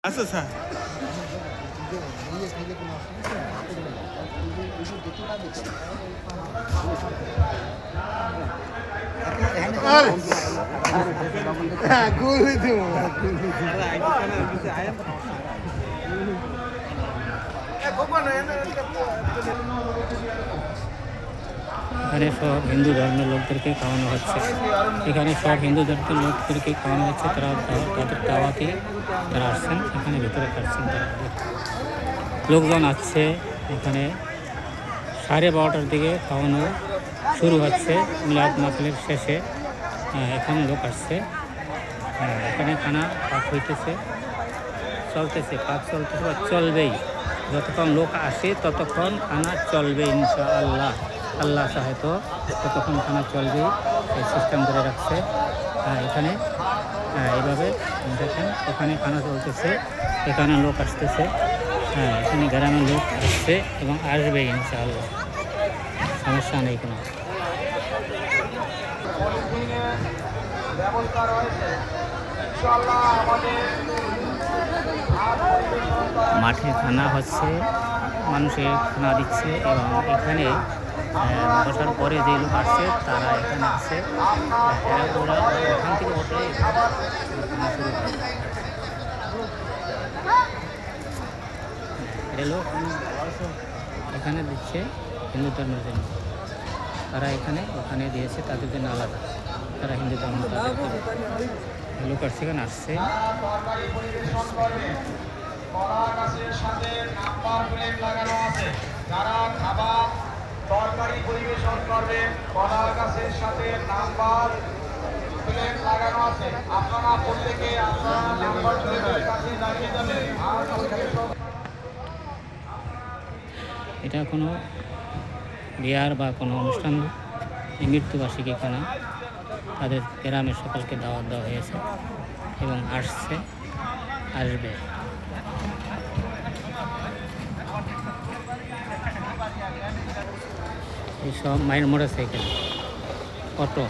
আচ্ছা স্যার এখানে সব হিন্দু ধর্মের লোকদেরকে খাওয়ানো হচ্ছে। এখানে সব হিন্দু ধর্মের লোকদেরকে খাওয়ানো হচ্ছে। তারা তাদের দাওয়াতে তারা আসছেন, এখানে ভিতরে খাচ্ছেন। তারা লোকজন আসছে। এখানে 12:30টার দিকে খাওয়ানো শুরু হচ্ছে। মিলাদ মাহফিলের শেষে এখানে লোক আসছে। এখানে খানা পাক হইতেছে, চলতেছে, পাক চলতেছে বা চলবেই। যতক্ষণ লোক আসে ততক্ষণ খানা চলবে ইনশাআল্লাহ। আল্লাহ চাহে তো ততক্ষণ খানা চলবেই, এই সিস্টেম করে রাখছে। এখানে এইভাবে দেখেন, ওখানে খানা চলতেছে, এখানে লোক আসতেছে। এখানে গ্রামের লোক আসছে এবং আসবে ইনশাআল্লাহ, সমস্যা নেই কোনো। মাঠে খানা হচ্ছে, মানুষে খানা দিচ্ছে এবং এখানে বসার পরে যে লোক আসছে তারা এখানে আসছে, ওরা ওখান থেকে বসে খানা শুরু করে। লোক এখানে দিচ্ছে হিন্দু ধর্মের জন্য, তারা এখানে ওখানে দিয়েছে তাদের জন্য আলাদা, তারা হিন্দু ধর্ম তাদের লোক আসছে, এখানে আসছে। যারা খাবার তরকারি পরিবেশন করবে কলার গাছের সাথে নাম্বার প্লেট লাগানো আছে। আপনারা প্রত্যেকে আপনারা নাম্বার প্লেটের কাছে দাঁড়িয়ে যাবেন। এটা কোনো বিয়ার বা কোনো অনুষ্ঠান না, এই মৃত্যুবার্ষিকী খানা। তাদের গ্রামের সকলকে দাওয়াত দেওয়া হয়েছে এবং আসছে, আসবে। এইসব মায়ের মোটরসাইকেল, অটো,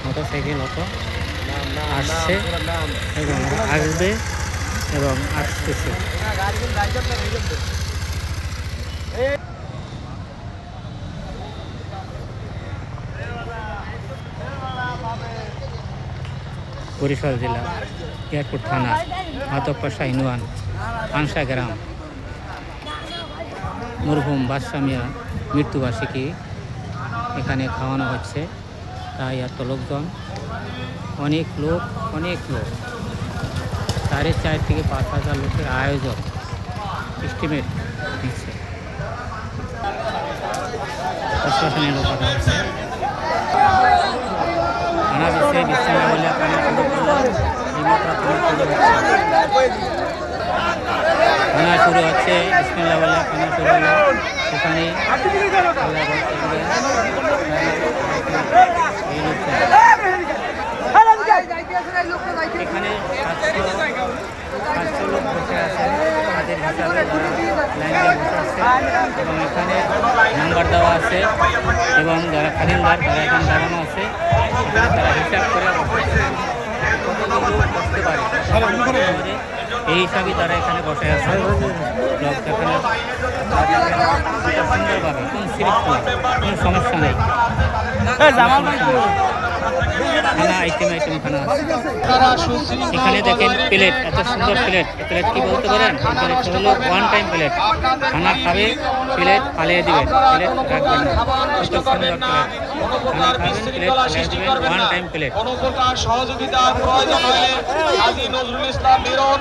মোটরসাইকেল, অটো আসছে এবং আসবে এবং আসতেছে। বরিশাল জেলা এয়ারপোর্ট থানা মাধবপাশা ইউনিয়ন পানসা গ্রাম, মরহুম বাদশা মিয়া মৃত্যুবার্ষিকী এখানে খাওয়ানো হচ্ছে। তাই এত লোকজন, অনেক লোক 4,500 থেকে 5,000 লোকের আয়োজন এস্টিমেট দিচ্ছে প্রশাসনের লোক হচ্ছে। খানা দিচ্ছে, বিসমিল্লাহ বলে খানা শুরু করলো। খানা শুরু হচ্ছে, বিসমিল্লাহ বলে খানা শুরু হলো। সেখানে এখানে 700 লোক বসে আছে, তাদের হিসাবে লাইনে বসে আছে এবং এখানে নাম্বার দেওয়া আছে এবং যারা খাদিমদার তারা এখানে দাঁড়ানো আছে, এখানে তারা হিসাব করে বসতে পারে এই হিসাবে তারা এখানে বসে আছে। ব্লক এখানে সুন্দরভাবে কোনো সিরিজ কোনো সমস্যা নেই, খানা আইটেম খানা আছে। এখানে দেখেন প্লেট, এত সুন্দর প্লেট। প্লেট কি বলতে পারেন? প্লেট হলো ওয়ান টাইম প্লেট। খানা খাবে, প্লেট ফালিয়ে দিবেন, প্লেট রাখবেন না। এত সুন্দর প্লেট, খানা খাবেন, প্লেট ফালিয়ে দিবেন, ওয়ান টাইম প্লেট। কোনো প্রকার সহযোগিতার প্রয়োজন হলে কাজী নজরুল ইসলাম মিরন,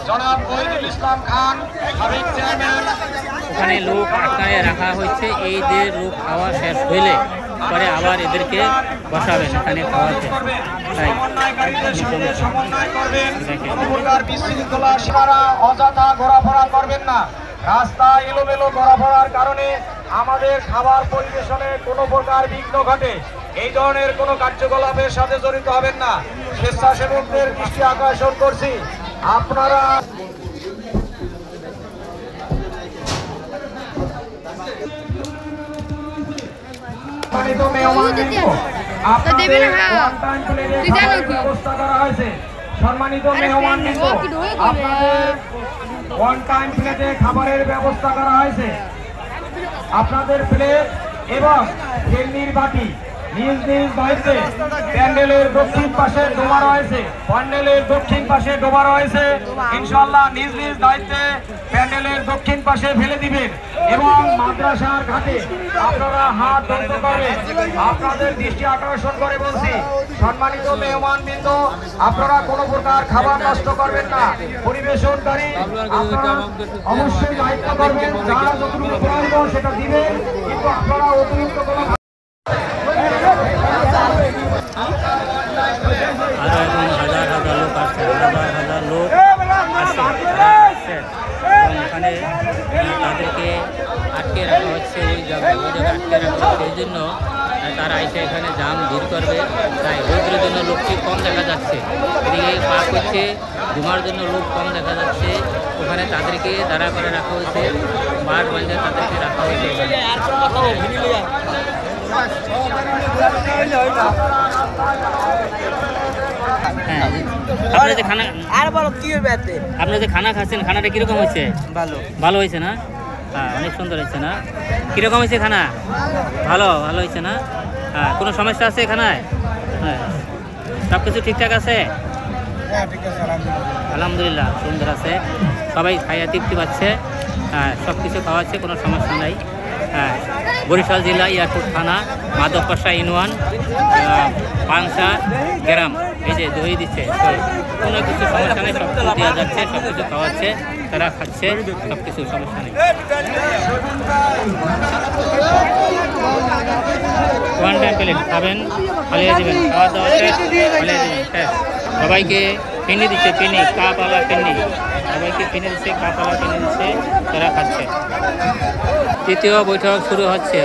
জনাব ওহিদুল ইসলাম খান, সাবেক চেয়ারম্যান। ওখানে লোক আটকায় রাখা হয়েছে, এই যে লোক খাওয়া শেষ হইলে পরে আবার এদেরকে বসাবেন এখানে খাওয়াতে। তাই অযথা ঘোরাফেরা করবেন না, রাস্তা এলোমেলো ঘোরাফেরার কারণে আমাদের খাবার পরিবেশনে কোনো প্রকার বিঘ্ন ঘটে। এই ধরনের কোনো কার্যকলাপের সাথে জড়িত হবেন না। স্বেচ্ছাসেবকদের দৃষ্টি আকর্ষণ করছি, আপনারা ব্যবস্থা করা হয়েছে। সম্মানিত মেহমানবৃন্দ, আপনাদের ওয়ান টাইম প্লেটে খাবারের ব্যবস্থা করা হয়েছে। আপনাদের প্লেট এবং খেলনির বাটি নিজ নিজ দায়িত্বে প্যান্ডেলের দক্ষিণ পাশে ডোবা রয়েছে। প্যান্ডেলের দক্ষিণ পাশে ডোবা রয়েছে, ইনশাআল্লাহ নিজ নিজ দায়িত্বে প্যান্ডেলের দক্ষিণ পাশে ফেলে দিবেন এবং মাদ্রাসার ঘাটে আপনারা হাত বন্ধ করবেন। আপনাদের দৃষ্টি আকর্ষণ করে বলছি, সম্মানিত মেহমানবৃন্দ, আপনারা কোনো প্রকার খাবার নষ্ট করবেন না। পরিবেশনকারী আপনারা অবশ্যই দায়িত্ব করবেন, যারা যতটুকু প্রয়োজন সেটা দিবেন, কিন্তু আপনারা অতিরিক্ত কোনো আরো এখন হাজার হাজার লোক আসছে, হাজার লোক আসছে এবং এখানে তাদেরকে আটকে রাখা হচ্ছে ওই জায়গায় আটকে রাখা হচ্ছে। এই জন্য তারা এসে এখানে জাম ভিড় করবে, তাই রোদ্রের জন্য লোকটি কম দেখা যাচ্ছে। এদিকে পাক হচ্ছে, ধুমার জন্য লোক কম দেখা যাচ্ছে। ওখানে তাদেরকে দাঁড়া করে রাখা হয়েছে, মাঠ বাঁধে তাদেরকে রাখা হয়েছে। হ্যাঁ, আপনারা যে খানা আপনারা যে খানা খাচ্ছেন, খানাটা কিরকম হয়েছে? ভালো হয়েছে না? হ্যাঁ, অনেক সুন্দর হয়েছে না? কিরকম হয়েছে খানা? ভালো হয়েছে না? হ্যাঁ, কোনো সমস্যা আছে খানায়? হ্যাঁ, সব কিছু ঠিকঠাক আছে? আলহামদুলিল্লাহ, সুন্দর আছে। সবাই খাইয়া তৃপ্তি পাচ্ছে, হ্যাঁ, সব কিছু খাওয়াচ্ছে, কোনো সমস্যা নাই। হ্যাঁ, বরিশাল জেলা এয়ারপোর্ট থানা, মাধবপাশা ইউনিয়ন, পাংশা গ্রাম। এই যে দই দিচ্ছে, কোনো কিছু সমস্যা নেই, সব কিছু দেওয়া যাচ্ছে, সব কিছু খাওয়াচ্ছে, তারা খাচ্ছে, সব কিছু সমস্যা নেই। ওয়ান টাইম প্লেট খাবেন, ফালিয়ে দেবেন, খাওয়া দাওয়া শেষ, ফালিয়ে দেবেন, শেষ। সবাইকে ফিনি দিচ্ছে, ফিনি কাপওয়ালা ফিনি, সবাইকে ফিনি দিচ্ছে, কাপওয়ালা ফিনি দিচ্ছে, তারা খাচ্ছে। তৃতীয় বৈঠক শুরু হচ্ছে,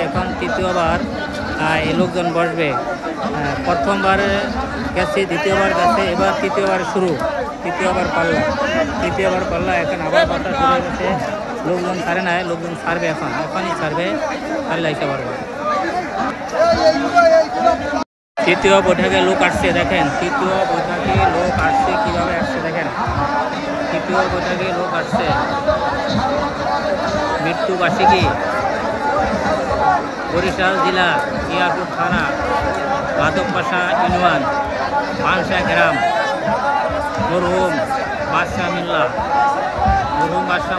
এখন তৃতীয়বার এই লোকজন বসবে। প্রথমবার গেছে, দ্বিতীয়বার গেছে, এবার তৃতীয়বার শুরু, তৃতীয়বার পাল্লা। এখন আবার বাসা শুরু হয়ে গেছে। লোকজন ছাড়ে নাই, লোকজন ছাড়বে, এখনই ছাড়বে, ছাড়লে এসে পারবে। তৃতীয় বৈঠকে লোক আসছে, দেখেন তৃতীয় বৈঠকে লোক আসছে, কীভাবে আসছে দেখেন। তৃতীয় বৈঠকে লোক আসছে, মৃত্যুবার্ষিকী, বরিশাল জেলা এয়ারপোর্ট থানা, মাধবপাশা ইউনিয়ন, পাংশা গ্রাম, মরহুম বাদশাহ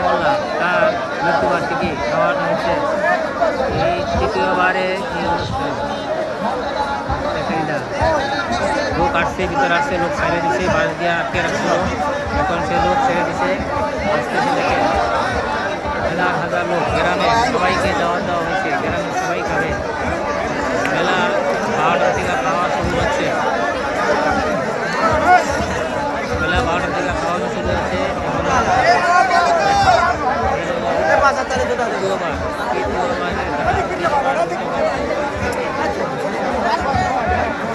মোল্লা, তার মৃত্যুবার্ষিকী খাওয়ানো হচ্ছে। এই তৃতীয়বারে এই অনুষ্ঠান লোক আসছে, ভিতরে আসছে, লোক ছেড়ে দিচ্ছে, বাস দিয়ে আটকে রাখছিল, এখন সে লোক ছেড়ে দিচ্ছে, আসতেছে দেখে হাজার লোক। গ্রামে সবাইকে দেওয়া হয়েছে, গ্রামে সবাই খাবে। বেলা 12টা থেকে খাওয়া শুরু হচ্ছে,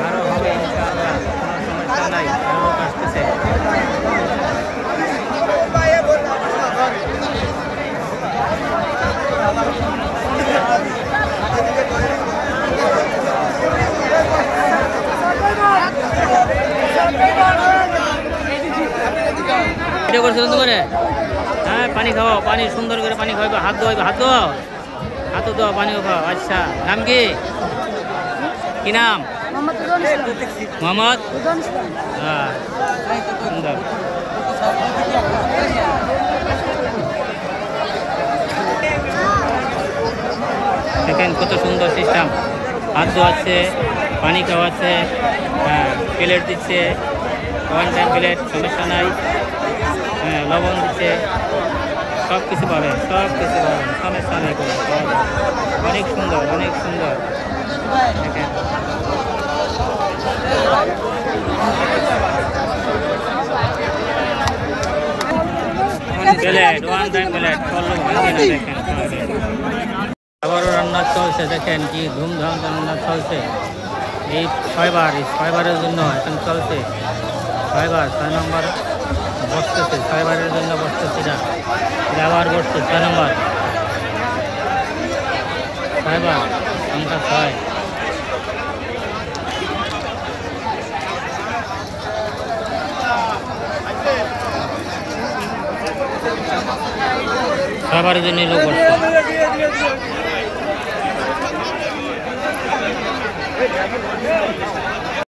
আরো হবে ইনশাআল্লাহ, কোনো সমস্যা নাই, আরো লোক আসতেছে। ভিডিও করছিলেন তোমার? হ্যাঁ, পানি খাওয়াও, পানি সুন্দর করে পানি খাওয়াবে, হাত ধোয়াইবে, হাত ধোয়াও, পানিও খাও। আচ্ছা, নাম কি নাম? মোহাম্মদ। হ্যাঁ, সুন্দর। দেখেন কত সুন্দর সিস্টেম, হাত ধোয়াচ্ছে, পানি খাওয়াচ্ছে, প্লেট দিচ্ছে, ওয়ান টাইম প্লেট, সমস্যা নাই, লবণ দিচ্ছে, সব কিছু পাবে, সমস্যা নেই কোনো। অনেক সুন্দর দেখেন। প্লেট, ওয়ান টাইম প্লেট, দেখেন। আবারও রান্না চলছে, দেখেন কি ধুমধাম রান্না চলছে। এই ছয়বারের জন্য এখন চলছে, 6 নম্বর বসতেছে, 6বারের জন্য বসতেছে, এটা আবার বসছে 6 নম্বর, 6বার, সংখ্যা 6। খাবারের জন্য লোক বসছে।